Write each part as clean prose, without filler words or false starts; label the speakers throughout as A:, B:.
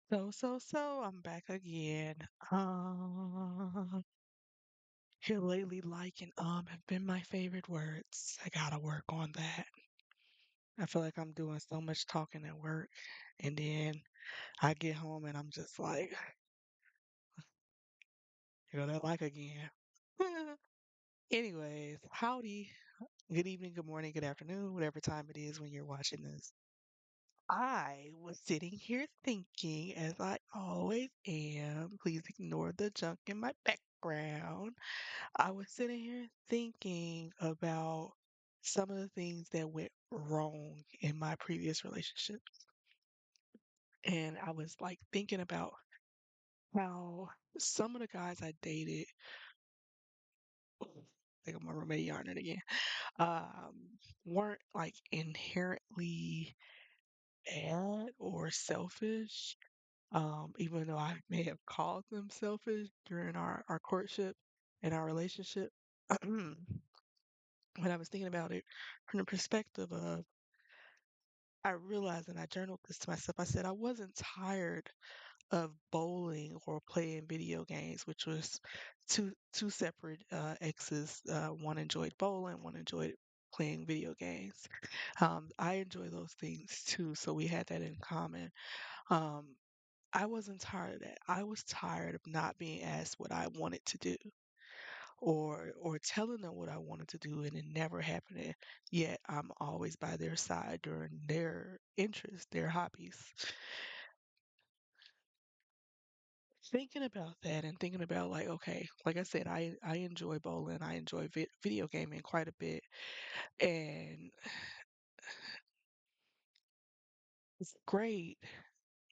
A: So, I'm back again. Here lately, like and have been my favorite words. I gotta work on that. I feel like I'm doing so much talking at work, and then I get home and I'm just like, that like again. Anyways, howdy, good evening, good morning, good afternoon, whatever time it is when you're watching this. I was sitting here thinking, as I always am, please ignore the junk in my background. I was sitting here thinking about some of the things that went wrong in my previous relationship. And I was like thinking about how some of the guys I dated, I think I'm a roommate yarning again, weren't like inherently bad or selfish. Even though I may have called them selfish during our courtship and our relationship. When I was thinking about it from the perspective of, I realized and I journaled this to myself. I said I wasn't tired of bowling or playing video games, which was two separate exes. One enjoyed bowling, one enjoyed playing video games. I enjoy those things too, so we had that in common. Um, I wasn't tired of that. I was tired of not being asked what I wanted to do or telling them what I wanted to do and it never happening. Yet I'm always by their side during their interests, their hobbies. Thinking about that and thinking about like, okay, like I said, I enjoy bowling, I enjoy video gaming quite a bit, and it's great.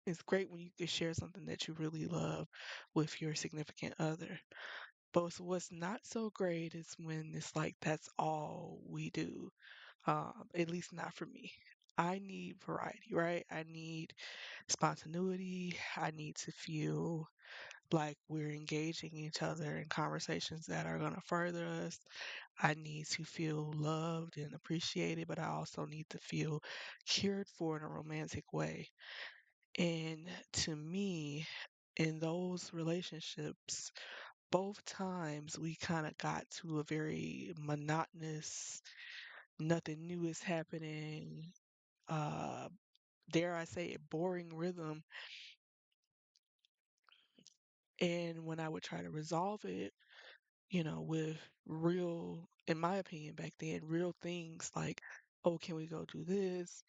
A: It's great when you can share something that you really love with your significant other. But what's not so great is when it's like that's all we do. At least not for me. I need variety, right? I need spontaneity. I need to feel like we're engaging each other in conversations that are going to further us. I need to feel loved and appreciated, but I also need to feel cared for in a romantic way. And to me, in those relationships, both times we kind of got to a very monotonous, nothing new is happening, uh, dare I say it, boring rhythm. And when I would try to resolve it, with real, in my opinion, back then, real things like, oh, can we go do this?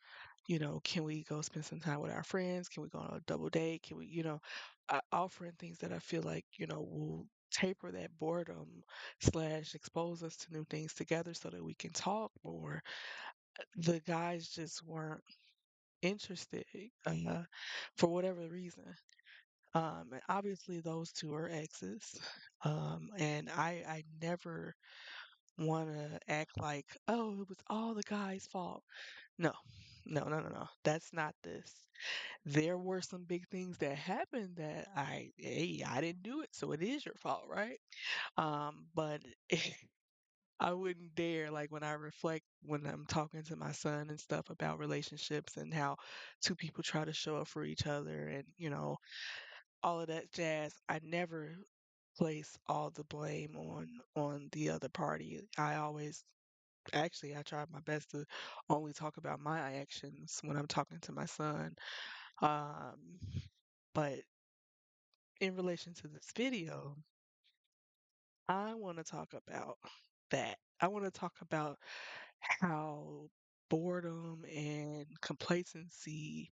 A: Can we go spend some time with our friends? Can we go on a double date? Can we, offering things that I feel like, will taper that boredom slash expose us to new things together so that we can talk more. The guys just weren't interested for whatever reason. And obviously those two are exes. And I never want to act like, oh, it was all the guy's fault. No, no. That's not this. There were some big things that happened that hey, I didn't do it, so it is your fault, right? But I wouldn't dare, like when I reflect when I'm talking to my son and stuff about relationships and how two people try to show up for each other and, all of that jazz. I never place all the blame on the other party. I always actually I tried my best to only talk about my actions when I'm talking to my son. Um, but in relation to this video, I want to talk about that. I want to talk about how boredom and complacency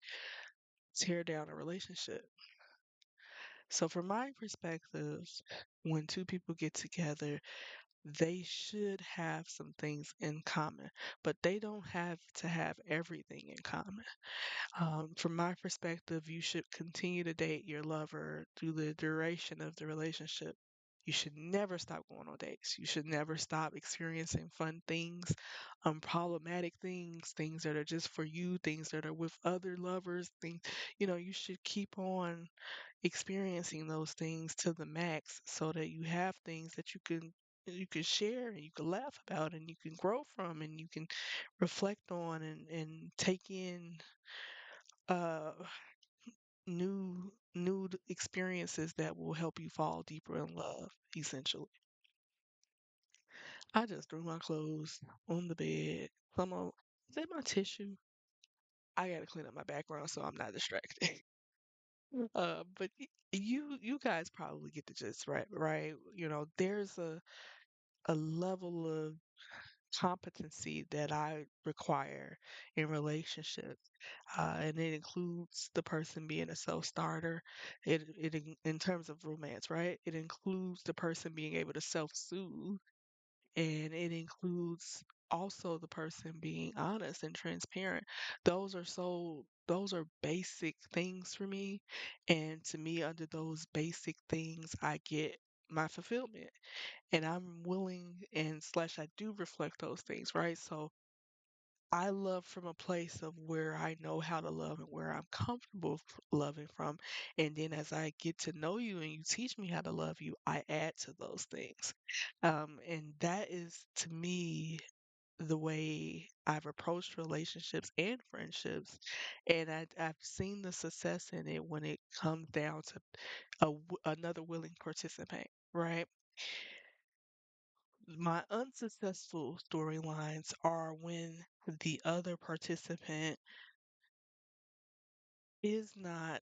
A: tear down a relationship. So, from my perspective, when two people get together, they should have some things in common, but they don't have to have everything in common. From my perspective, you should continue to date your lover through the duration of the relationship. You should never stop going on dates. You should never stop experiencing fun things, problematic things, things that are just for you, things that are with other lovers, things, you should keep on experiencing those things to the max so that you have things that you can share and you can laugh about and you can grow from and you can reflect on and take in uh experiences that will help you fall deeper in love, essentially. I just threw my clothes on the bed. Is that my tissue? I gotta clean up my background so I'm not distracted. But you guys probably get the gist, right? Right? There's a level of competency that I require in relationships, and it includes the person being a self-starter. In terms of romance, right? It includes the person being able to self-soothe, and it includes also the person being honest and transparent. Those are basic things for me, and to me, under those basic things, I get my fulfillment, and I'm willing and slash I do reflect those things, right? So I love from a place of where I know how to love and where I'm comfortable loving from. And then as I get to know you and you teach me how to love you, I add to those things. And that is to me the way I've approached relationships and friendships. And I've seen the success in it when it comes down to another willing participant, right? My unsuccessful storylines are when the other participant is not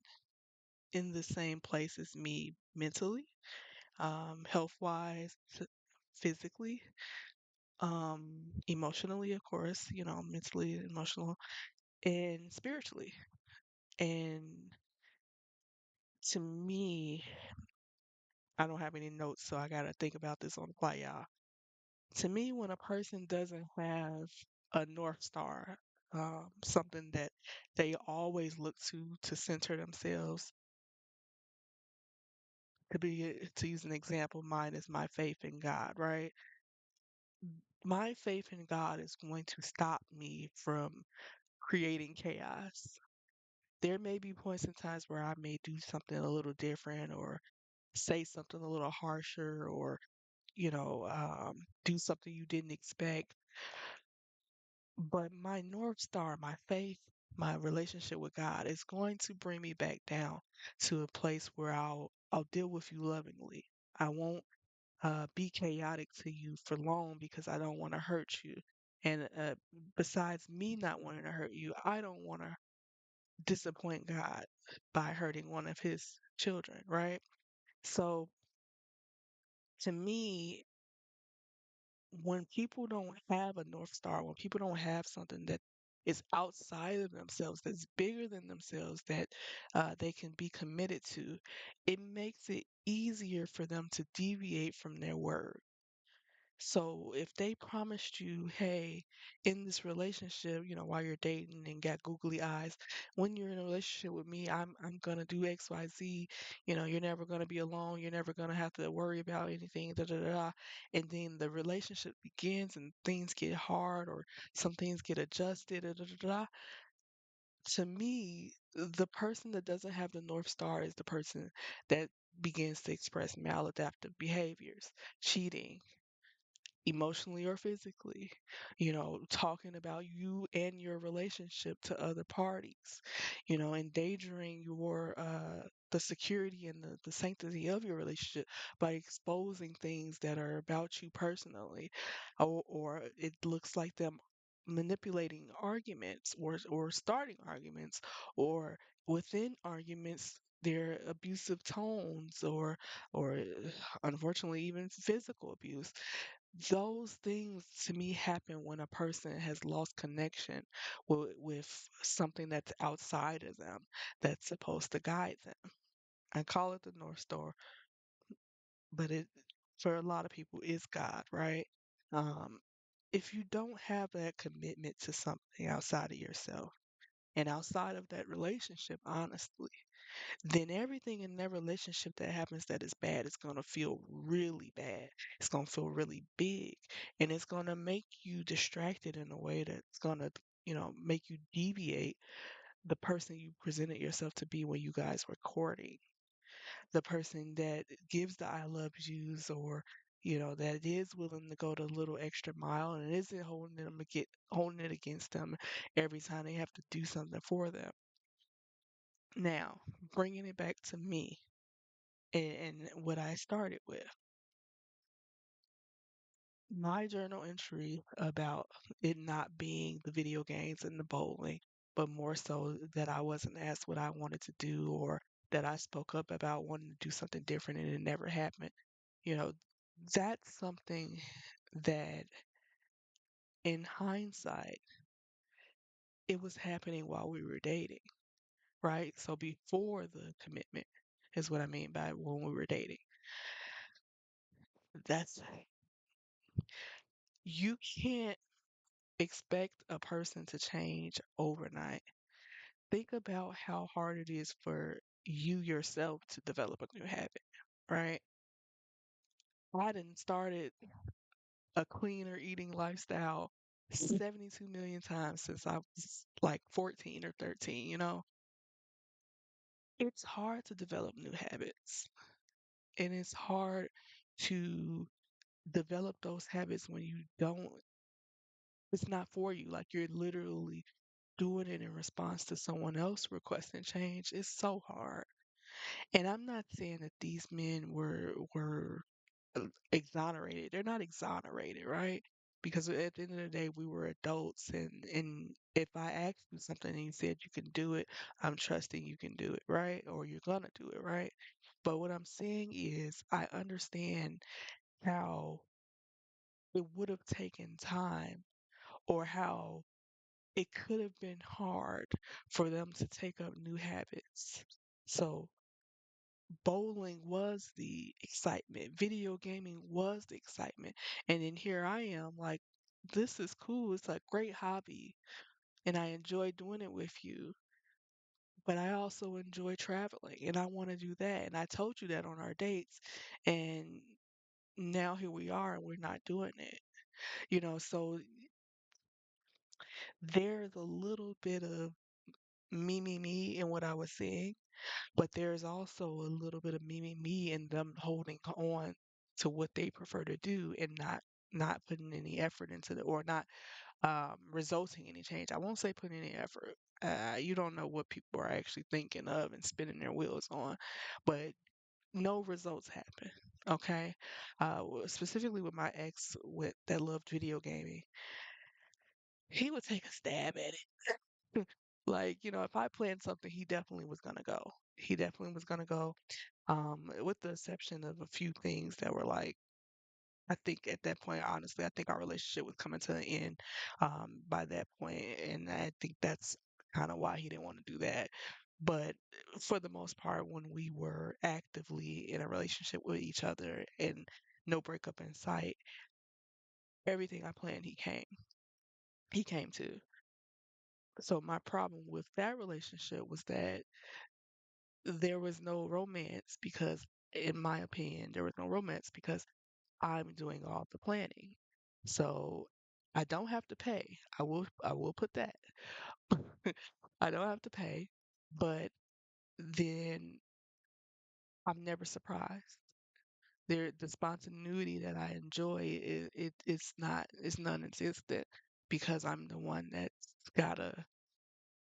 A: in the same place as me mentally, health wise, physically, emotionally, of course, mentally, emotional, and spiritually. And to me, I don't have any notes, so I got to think about this on the fly, y'all. To me, when a person doesn't have a North Star, something that they always look to center themselves, to use an example, mine is my faith in God, right? My faith in God is going to stop me from creating chaos. There may be points in times where I may do something a little different or say something a little harsher or, do something you didn't expect. But my North Star, my faith, my relationship with God is going to bring me back down to a place where I'll deal with you lovingly. I won't be chaotic to you for long because I don't want to hurt you. And besides me not wanting to hurt you, I don't want to disappoint God by hurting one of his children, right? So to me, when people don't have a North Star, when people don't have something that is outside of themselves, that's bigger than themselves, that they can be committed to, it makes it easier for them to deviate from their word. So if they promised you, hey, in this relationship, while you're dating and got googly eyes, when you're in a relationship with me, I'm gonna do X, Y, Z. You're never gonna be alone. You're never gonna have to worry about anything. Da da da. Da. And then the relationship begins and things get hard or some things get adjusted. Da, da, da, da. To me, the person that doesn't have the North Star is the person that begins to express maladaptive behaviors, cheating, emotionally or physically, talking about you and your relationship to other parties, endangering the security and the sanctity of your relationship by exposing things that are about you personally, or it looks like them manipulating arguments or starting arguments or within arguments their abusive tones or unfortunately even physical abuse. Those things to me happen when a person has lost connection with something that's outside of them that's supposed to guide them. I call it the North Star, but it for a lot of people is God, right? Um, if you don't have that commitment to something outside of yourself and outside of that relationship, honestly, then everything in that relationship that happens that is bad is going to feel really bad. It's going to feel really big. And it's going to make you distracted in a way that's going to, make you deviate the person you presented yourself to be when you guys were courting. The person that gives the I love yous or, that is willing to go the little extra mile and isn't holding it against them every time they have to do something for them. Now, bringing it back to me and what I started with, my journal entry about it not being the video games and the bowling, but more so that I wasn't asked what I wanted to do or that I spoke up about wanting to do something different and it never happened. You know, that's something that in hindsight, it was happening while we were dating, right? So before the commitment is what I mean by when we were dating. That's you can't expect a person to change overnight. Think about how hard it is for you yourself to develop a new habit, right? I done started a cleaner eating lifestyle 72 million times since I was like 14 or 13, you know? It's hard to develop new habits, and it's hard to develop those habits when you don't, it's not for you. Like you're literally doing it in response to someone else requesting change. It's so hard. And I'm not saying that these men were exonerated. They're not exonerated, right? Because at the end of the day, we were adults, and if I asked you something and you said you can do it, I'm trusting you can do it, right? Or you're gonna do it, right? But what I'm saying is, I understand how it would have taken time, or how it could have been hard for them to take up new habits. So bowling was the excitement, video gaming was the excitement. And then here I am, like, this is cool. It's a great hobby, and I enjoy doing it with you. But I also enjoy traveling, and I want to do that. And I told you that on our dates, and now here we are, and we're not doing it. So there's a little bit of me in what I was saying, but there's also a little bit of me in them holding on to what they prefer to do and not putting any effort into it, or not resulting in any change. I won't say putting any effort. You don't know what people are actually thinking of and spinning their wheels on, but no results happen. Okay, specifically with my ex with that loved video gaming, he would take a stab at it. Like, if I planned something, he definitely was gonna go. He definitely was gonna go. With the exception of a few things that were like, I think at that point, honestly, I think our relationship was coming to an end by that point, and I think that's kind of why he didn't want to do that. But for the most part, when we were actively in a relationship with each other and no breakup in sight, everything I planned, he came. He came to. So my problem with that relationship was that there was no romance because, in my opinion, there was no romance because I'm doing all the planning. So I don't have to pay. I will put that. I don't have to pay, but then I'm never surprised. The spontaneity that I enjoy, it's non-existent because I'm the one that's gotta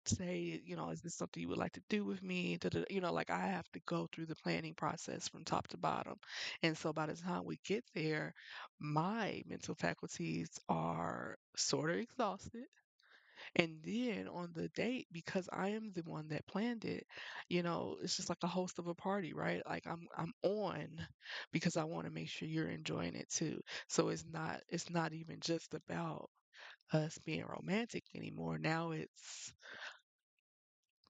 A: say, is this something you would like to do with me? Da, da, da. Like I have to go through the planning process from top to bottom. And so by the time we get there, my mental faculties are sort of exhausted. And then on the date, because I am the one that planned it, it's just like a host of a party, right? Like I'm on because I want to make sure you're enjoying it too. So it's not even just about us being romantic anymore. Now it's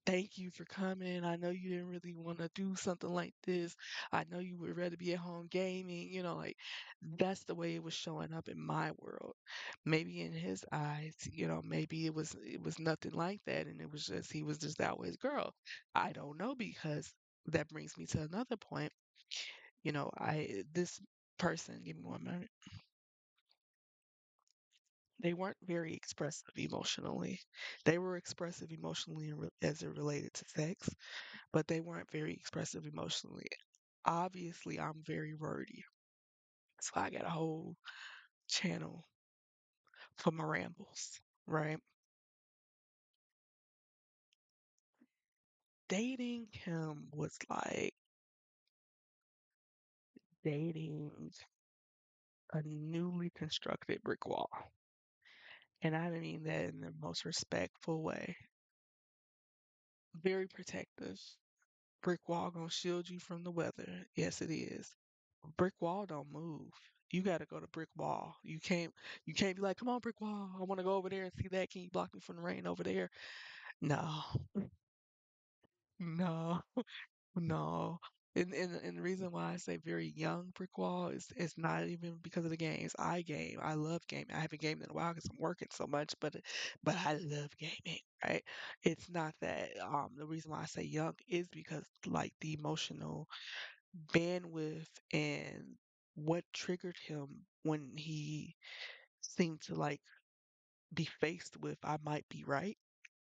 A: thank you for coming. I know you didn't really want to do something like this. I know you would rather be at home gaming, like that's the way it was showing up in my world. Maybe in his eyes, maybe it was nothing like that and it was just he was just out with his girl. I don't know because that brings me to another point. I this person, give me one minute. They weren't very expressive emotionally. They were expressive emotionally as it related to sex, but they weren't very expressive emotionally. Obviously, I'm very wordy, so I got a whole channel for my rambles, right? dating him was like dating a newly constructed brick wall. And I mean that in the most respectful way. Very protective. Brick wall gonna shield you from the weather. Yes, it is. Brick wall don't move. You gotta go to brick wall. You can't be like, come on, brick wall. I wanna go over there and see that. Can you block me from the rain over there? No. No. No. And the reason why I say very young brick wall is it's not even because of the games. I game. I love gaming. I haven't gamed in a while because I'm working so much, but I love gaming, right? It's not that the reason why I say young is because like the emotional bandwidth and what triggered him when he seemed to like be faced with I might be right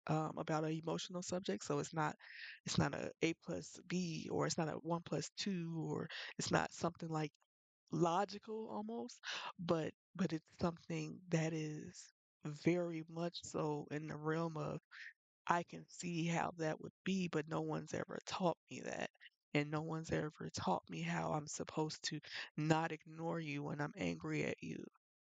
A: about an emotional subject. So it's not a A plus B or it's not a one plus two or it's not something like logical almost, but it's something that is very much so in the realm of I can see how that would be, but no one's ever taught me that. And no one's ever taught me how I'm supposed to not ignore you when I'm angry at you.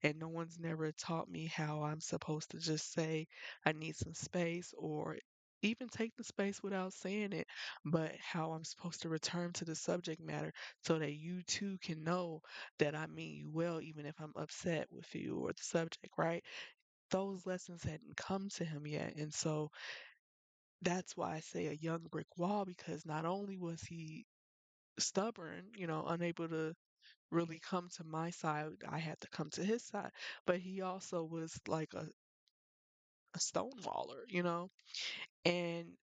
A: And no one's never taught me how I'm supposed to just say, I need some space, or even take the space without saying it, but how I'm supposed to return to the subject matter so that you too can know that I mean you well, even if I'm upset with you or the subject, right? Those lessons hadn't come to him yet. And so that's why I say a young brick wall because not only was he stubborn, unable to really come to my side, I had to come to his side, but he also was like a stonewaller. And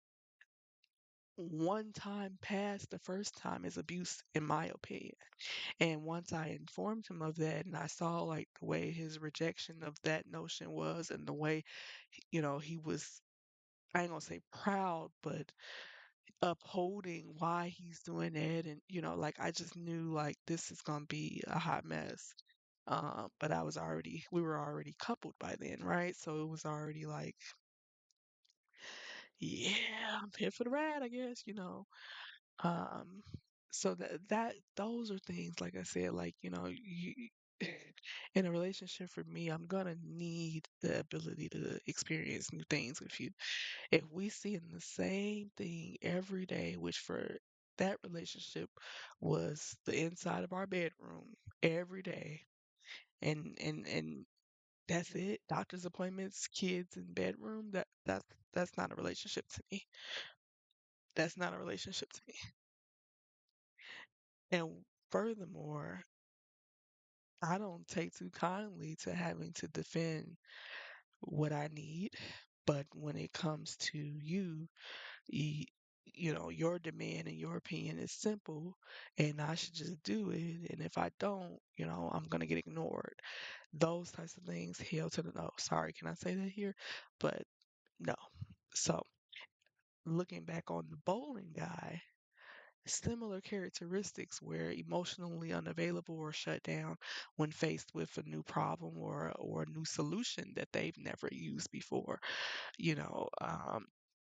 A: one time past the first time is abuse, in my opinion. And once I informed him of that and I saw like the way his rejection of that notion was and the way, he was, I ain't gonna say proud, but upholding why he's doing it and like I just knew like this is gonna be a hot mess. But we were already coupled by then, right? So it was already like, yeah, I'm here for the ride, I guess. Um, so that those are things like I said, like, in a relationship for me, I'm gonna need the ability to experience new things with you. If we seeing the same thing every day, which for that relationship was the inside of our bedroom every day, and that's it, doctor's appointments, kids in bedroom, that's not a relationship to me. That's not a relationship to me. And furthermore, I don't take too kindly to having to defend what I need. But when it comes to you, your demand and your opinion is simple, and I should just do it. And if I don't, I'm gonna get ignored. Those types of things, hell to the no. Sorry, can I say that here? But no. So looking back on the bowling guy, similar characteristics where emotionally unavailable or shut down when faced with a new problem or a new solution that they've never used before.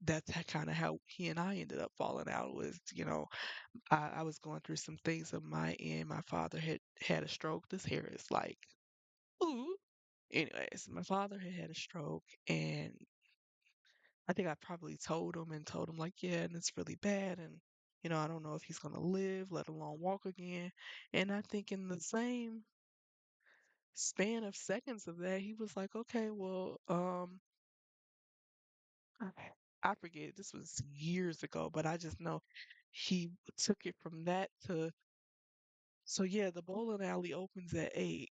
A: That's kind of how he and I ended up falling out was, I was going through some things on my end. My father had had a stroke. This hair is like, ooh. Anyways, my father had had a stroke, and I think I probably told him like, yeah, and it's really bad, and I don't know if he's gonna live, let alone walk again. And I think in the same span of seconds of that, he was like, okay, well, I I forget, this was years ago, but I just know he took it from that to, so yeah, the bowling alley opens at 8.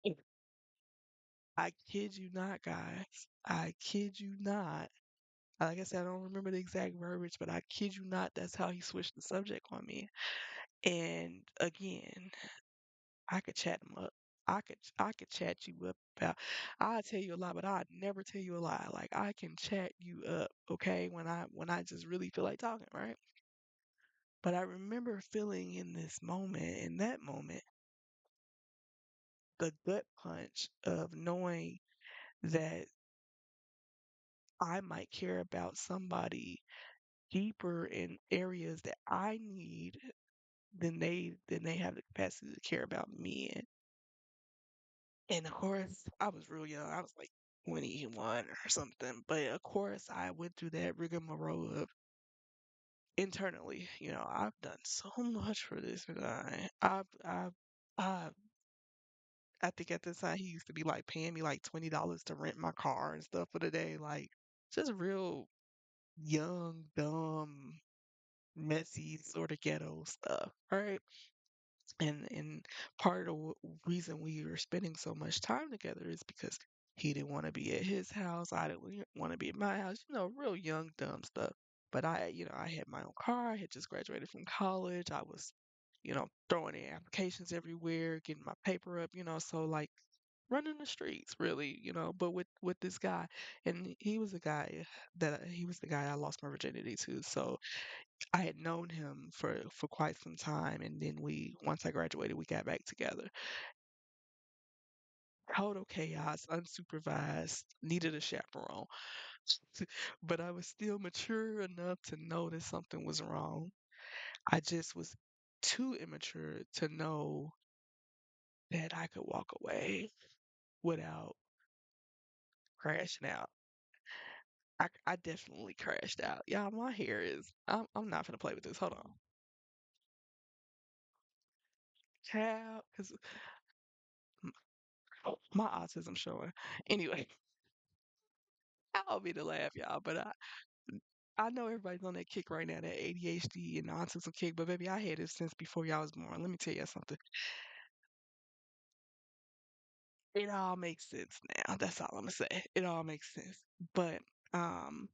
A: I kid you not, guys. I kid you not. Like I said, I don't remember the exact verbiage, but I kid you not, that's how he switched the subject on me. And again, I could chat him up. I could chat you up about. I tell you a lie, but I never tell you a lie. Like I can chat you up, okay? When I just really feel like talking, right? But I remember feeling in that moment, the gut punch of knowing that I might care about somebody deeper in areas that I need than they have the capacity to care about me in. And of course, I was real young. I was like 21 or something. But of course, I went through that rigmarole of internally, I've done so much for this guy. I, I think at the time he used to be like paying me like $20 to rent my car and stuff for the day. Like, just real young, dumb, messy, sort of ghetto stuff, right? And part of the reason we were spending so much time together is because he didn't want to be at his house. I didn't want to be at my house. Real young, dumb stuff. But I had my own car. I had just graduated from college. I was, throwing in applications everywhere, getting my paper up. So like running the streets, really. But with this guy, and he was the guy I lost my virginity to. So I had known him for quite some time, and then once I graduated, we got back together. Total chaos, unsupervised, needed a chaperone, but I was still mature enough to know that something was wrong. I just was too immature to know that I could walk away without crashing out. I definitely crashed out. Y'all, my hair is. I'm not gonna play with this. Hold on, child, because my autism showing. Anyway, I don't mean to laugh, y'all, but I know everybody's on that kick right now, that ADHD and autism kick, but baby, I had it since before y'all was born. Let me tell you something. It all makes sense now. That's all I'm gonna say. It all makes sense. But um,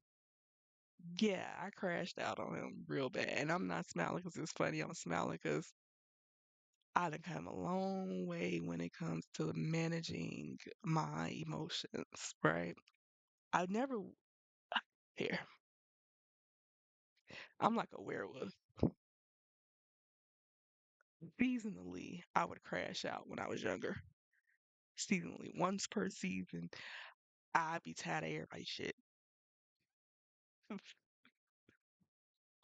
A: yeah, I crashed out on him real bad, and I'm not smiling because it's funny. I'm smiling because I done come a long way when it comes to managing my emotions. Right? I never here. I'm like a werewolf. Seasonally, I would crash out when I was younger. Seasonally, once per season, I'd be tired of everybody's shit.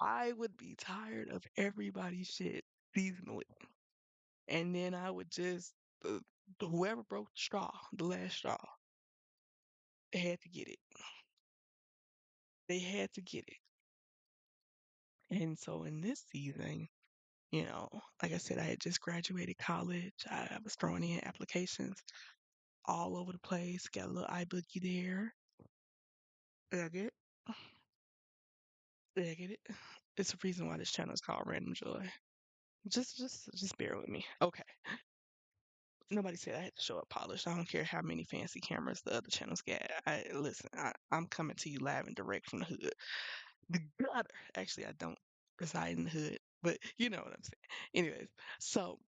A: I would be tired of everybody's shit seasonally. And then I would just, whoever broke the straw, the last straw, they had to get it. They had to get it. And so in this season, like I said, I had just graduated college. I was throwing in applications all over the place. Got a little iBookie there. Did I get it? Did I get it? It's the reason why this channel is called Random Joy. Just bear with me. Okay. Nobody said I had to show up polished. I don't care how many fancy cameras the other channels got. Listen. I'm coming to you live and direct from the hood, the gutter. Actually, I don't reside in the hood, but you know what I'm saying. Anyways, so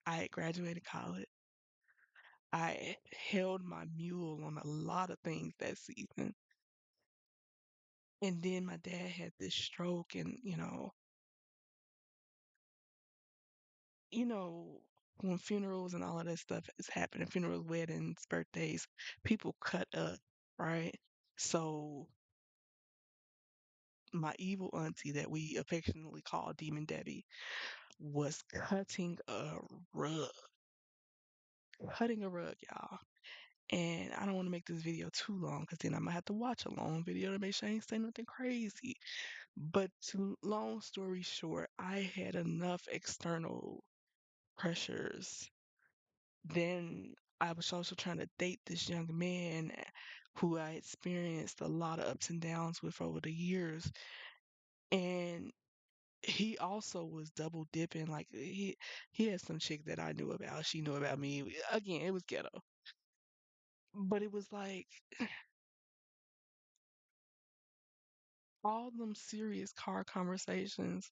A: I had graduated college. I held my mule on a lot of things that season, and then my dad had this stroke, and you know, when funerals and all of that stuff is happening, funerals, weddings, birthdays, people cut up, right? So my evil auntie that we affectionately call Demon Debbie was rug, cutting a rug, y'all. And I don't want to make this video too long because then I might have to watch a long video to make sure I ain't saying nothing crazy. But long story short, I had enough external pressures. Then I was also trying to date this young man who I experienced a lot of ups and downs with over the years. And he also was double dipping. Like he had some chick that I knew about. She knew about me. Again, it was ghetto. But it was like all them serious car conversations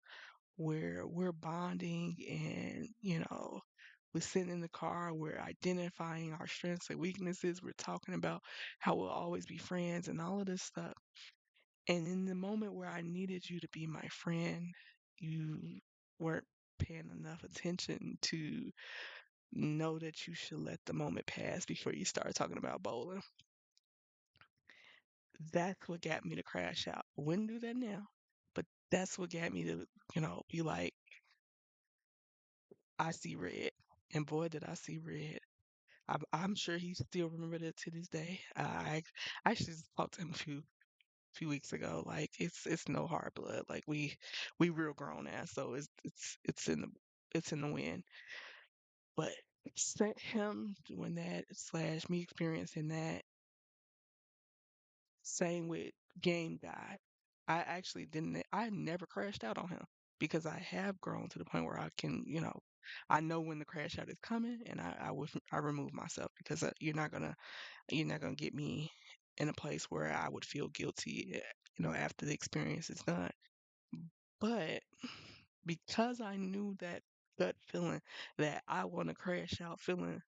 A: where we're bonding and, we're sitting in the car, we're identifying our strengths and weaknesses, we're talking about how we'll always be friends and all of this stuff. And in the moment where I needed you to be my friend, you weren't paying enough attention to know that you should let the moment pass before you start talking about bowling. That's what got me to crash out. Wouldn't do that now, but that's what got me to, be like, I see red. And boy, did I see red. I'm sure he still remembered it to this day. I actually just talked to him a few weeks ago. Like it's no hard blood. Like we real grown now, so it's in the wind. But him doing that slash me experiencing that, same with Game Guy. I never crashed out on him because I have grown to the point where I can, I know when the crash out is coming, and I remove myself because you're not gonna get me in a place where I would feel guilty, after the experience is done. But because I knew that gut feeling that I want to crash out feeling,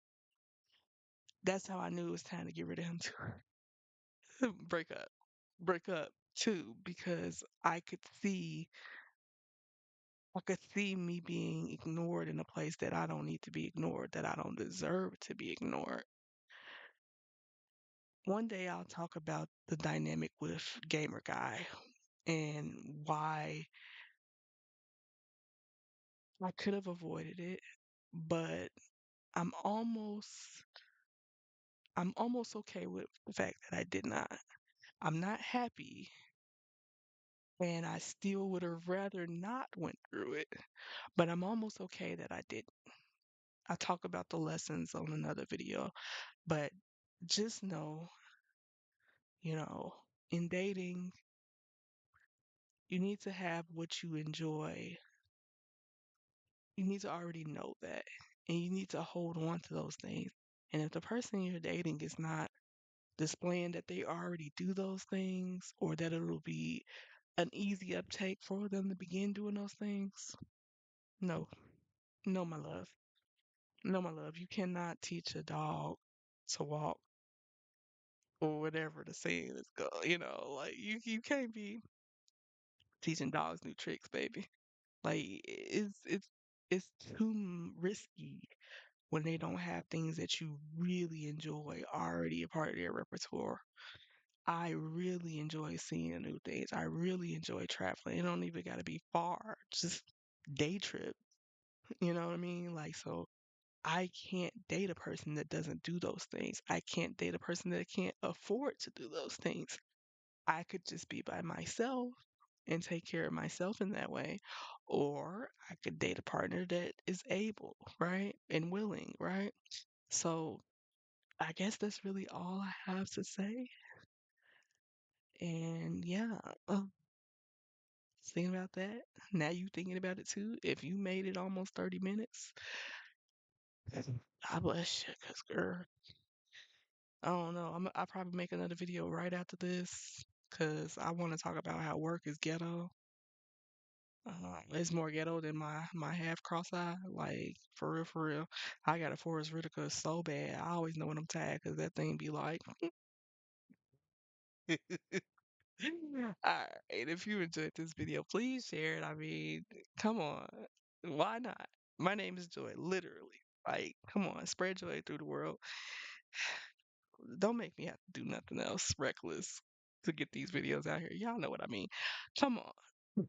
A: that's how I knew it was time to get rid of him too. break up, break up too, because I could see me being ignored in a place that I don't need to be ignored, that I don't deserve to be ignored. One day I'll talk about the dynamic with Gamer Guy and why I could have avoided it, but I'm almost I'm almost okay with the fact that I did not. I'm not happy, and I still would have rather not went through it, but I'm almost okay that I did. I talk about the lessons on another video, but just know, you know, in dating, you need to have what you enjoy. You need to already know that, and you need to hold on to those things. And if the person you're dating is not displaying that they already do those things, or that it'll be an easy uptake for them to begin doing those things, no, no, my love. No, my love. You cannot teach a dog to walk, or whatever the saying is go. Like you can't be teaching dogs new tricks, baby. Like it's too risky when they don't have things that you really enjoy already a part of their repertoire. I really enjoy seeing new things. I really enjoy traveling. It don't even gotta be far. Just day trip. You know what I mean? Like, so I can't date a person that doesn't do those things. I can't date a person that can't afford to do those things. I could just be by myself and take care of myself in that way. Or I could date a partner that is able, right? And willing, right? So I guess that's really all I have to say. And yeah, thinking about that. Now you thinking about it too. If you made it almost 30 minutes, I bless you, cause girl, I don't know. I'll probably make another video right after this, cause I want to talk about how work is ghetto. It's more ghetto than my half cross eye. Like for real, for real. I got a Forest Whitaker so bad. I always know when I'm tired, cause that thing be like. All right. If you enjoyed this video, please share it. I mean, come on. Why not? My name is Joy, literally. Like, come on, spread joy through the world. Don't make me have to do nothing else reckless to get these videos out here. Y'all know what I mean. Come on.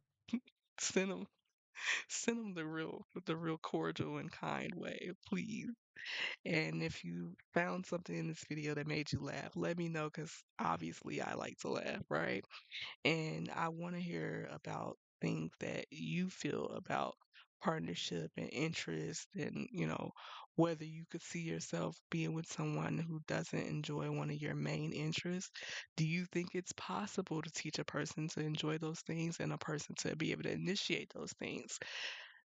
A: Send them the real cordial and kind way, please. And if you found something in this video that made you laugh, let me know because obviously I like to laugh, right? And I want to hear about things that you feel about partnership and interest, and whether you could see yourself being with someone who doesn't enjoy one of your main interests. Do you think it's possible to teach a person to enjoy those things and a person to be able to initiate those things?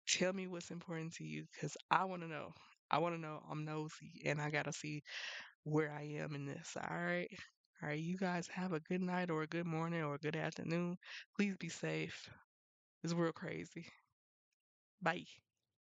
A: Tell me what's important to you because I want to know. I want to know. I'm nosy and I got to see where I am in this. All right. All right. You guys have a good night or a good morning or a good afternoon. Please be safe. It's real crazy. Bye.